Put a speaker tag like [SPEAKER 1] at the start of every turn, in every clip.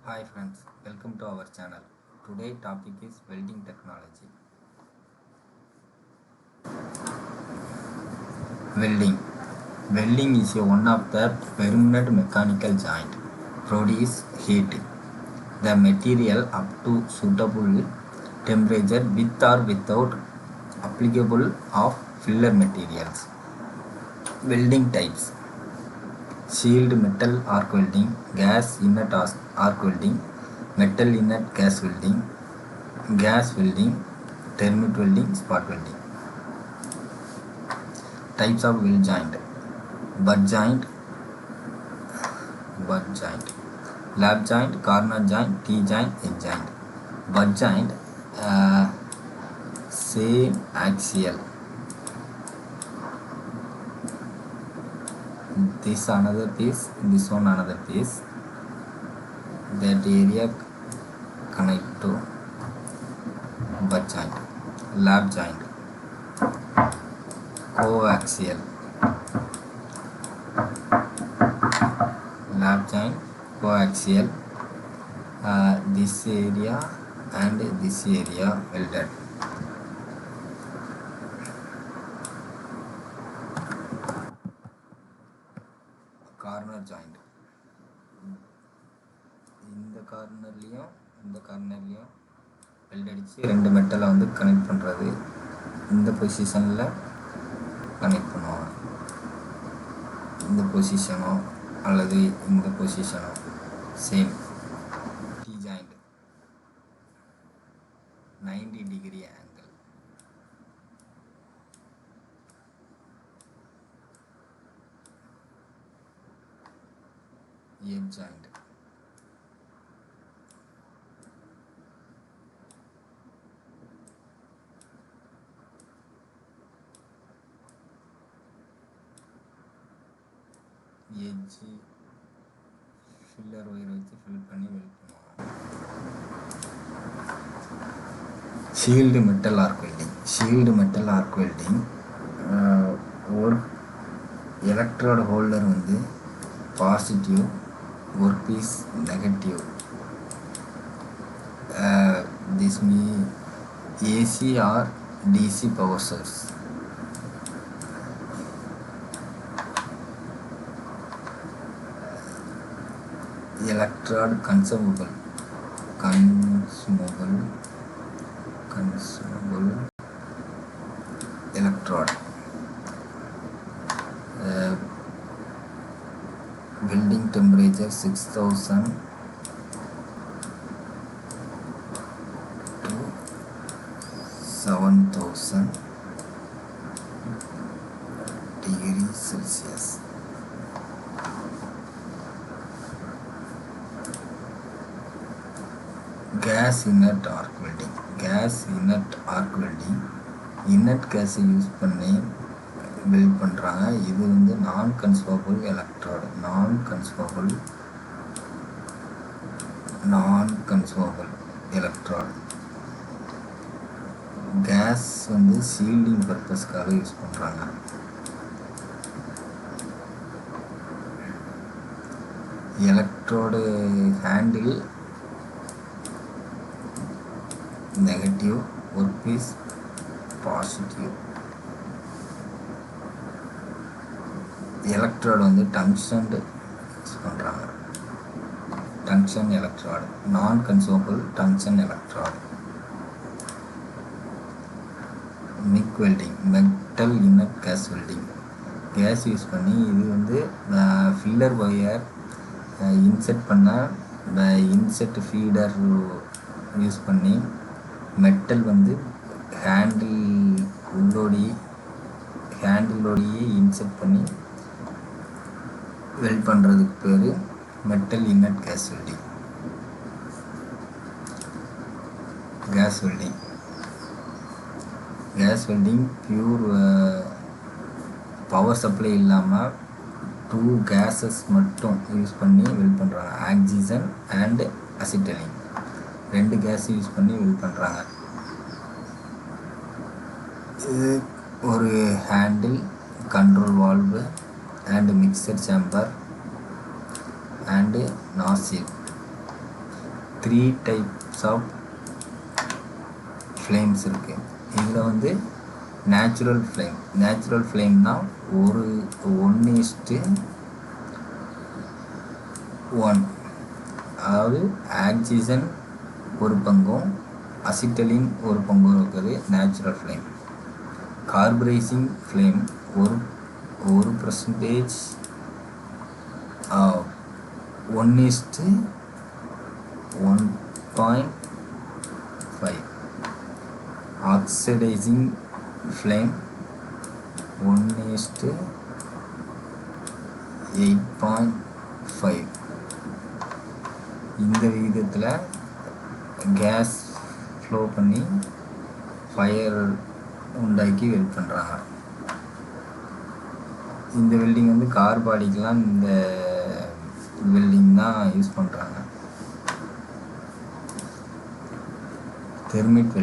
[SPEAKER 1] Hi friends, welcome to our channel. Today topic is welding technology. Welding. Welding is one of the permanent mechanical joint produce heat. The material up to suitable temperature with or without applicable of filler materials. Welding types: sealed metal arc welding, gas inert arc welding, metal inert gas welding, termite welding, spot welding. Types of weld joint: butt joint, lap joint, corner joint, T-joint, edge joint. Butt joint, same axial. This another piece, this one another piece. That area connect to butt joint. Lap joint, coaxial. Lap joint, coaxial. This area and this area welded. Corner joint. இந்த கார்னர்லையும் weld அடித்து ரெண்டு மெட்டலை வந்து connect பண்ணுறது. இந்த பொசிஷனில் connect பண்ணுவாங்க. இந்த பொசிஷனோ அல்லது இந்த பொசிஷனோ same. T joint 90 degree angle. Edge joint. Edge filler wire வச்சு ஃபில் பண்ணி வெல்ட் பண்ணுவாங்க. ஷீல்டு மெட்டல் ஆர்க் வெல்டிங் ஒரு எலக்ட்ரோடு ஹோல்டர் வந்து positive, work piece negative. This may AC or DC power source. Electrode consumable electrode. Welding temperature 6000 to 7000 degrees Celsius. Gas inert arc welding. Inert gas use பண்ணி weld பண்ணுறாங்க. இது வந்து non consumable electrode. Gas வந்து shielding பர்பஸ்க்காக use பண்ணுறாங்க. Electrode handle negative, work piece positive. Electrode வந்து tungsten use பண்ணுறாங்க. Tungsten electrode, non consumable tungsten electrode. MIG welding, metal inert gas welding. Gas use பண்ணி இது வந்து ஃபில்லர் ஒயர் இன்செர்ட் பண்ண insert feeder use பண்ணி metal வந்து ஹேண்டிலோடையே இன்செர்ட் பண்ணி வெல்ட் பண்ணுறதுக்கு பேர் metal inert gas welding. Gas welding pure power supply இல்லாமல் 2 கேஸஸ் மட்டும் யூஸ் பண்ணி வெல்ட் பண்ணுறாங்க. Oxygen and acetylene 2 gas use பண்ணி வெல்ட் பண்ணுறாங்க. இது ஒரு handle, control valve and mixer chamber and nozzle. 3 types of flames இருக்குது. இதில் வந்து நேச்சுரல் ஃப்ளேம்னா 1:1, அதாவது ஆக்சிஜன் ஒரு பங்கும் அசிட்டலின் ஒரு பங்கும் இருக்குது natural flame. Carburising flame 1% 1:1.5. Oxidising flame 1:8.5. இந்த விகிதத்தில் கேஸ் ஃப்ளோ பண்ணி ஃபயர் உண்டாக்கி வெல்ட் பண்ணுறாங்க. இந்த வெல்டிங் வந்து கார் பாடிக்கெலாம் இந்த வெல்டிங் தான் யூஸ் பண்ணுறாங்க. தெர்மிட்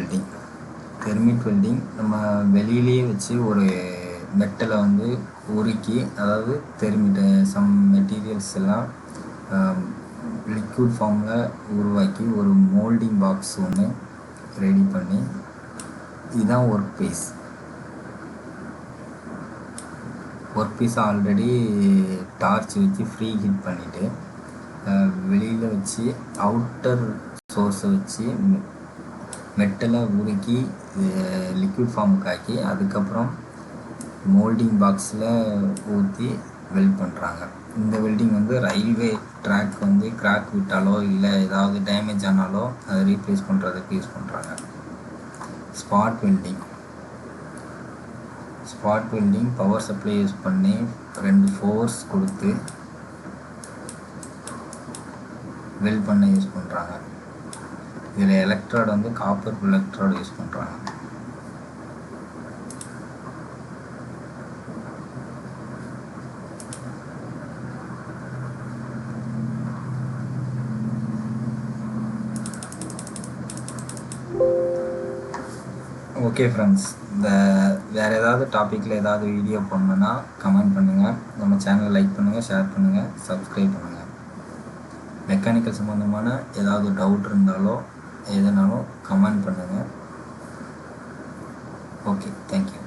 [SPEAKER 1] வெல்டிங் நம்ம வெளியிலேயே வச்சு ஒரு மெட்டலை வந்து உருக்கி, அதாவது சம் மெட்டீரியல்ஸ் எல்லாம் லிக்விட் ஃபார்மில் உருவாக்கி ஒரு மோல்டிங் பாக்ஸ் ஒன்று ரெடி பண்ணி, இதுதான் ஒர்க் பீஸ் ஆல்ரெடி டார்ச் வச்சு ஃப்ரீ ஹீட் பண்ணிவிட்டு வெளியில் வச்சு அவுட்டர் சோர்ஸை வச்சு மெட்டலை உருக்கி லிக்விட் ஃபார்முக்கு ஆக்கி அதுக்கப்புறம் மோல்டிங் பாக்ஸில் ஊற்றி வெல்ட் பண்ணுறாங்க. இந்த வெல்டிங் வந்து ரயில்வே ட்ராக் வந்து கிராக் விட்டாலோ இல்லை ஏதாவது டேமேஜ் ஆனாலோ அதை ரீப்ளேஸ் பண்ணுறதுக்கு யூஸ் பண்ணுறாங்க. Spot welding power supply use பண்ணி 2 ஃபோர்ஸ் கொடுத்து வெல்ட் பண்ண யூஸ் பண்ணுறாங்க. இதில் எலக்ட்ரோடு வந்து காப்பர் எலக்ட்ரோடு யூஸ் பண்ணுறாங்க. ஓகே ஃப்ரெண்ட்ஸ், வேறு ஏதாவது டாப்பிக்கில் ஏதாவது வீடியோ பண்ணணுன்னா கமெண்ட் பண்ணுங்கள். நம்ம சேனலை லைக் பண்ணுங்கள், ஷேர் பண்ணுங்கள், சப்ஸ்கிரைப் பண்ணுங்கள். மெக்கானிக்கல் சம்மந்தமான ஏதாவது டவுட் இருந்தாலோ எதுனாலும் கமெண்ட் பண்ணுங்கள். Okay, thank you.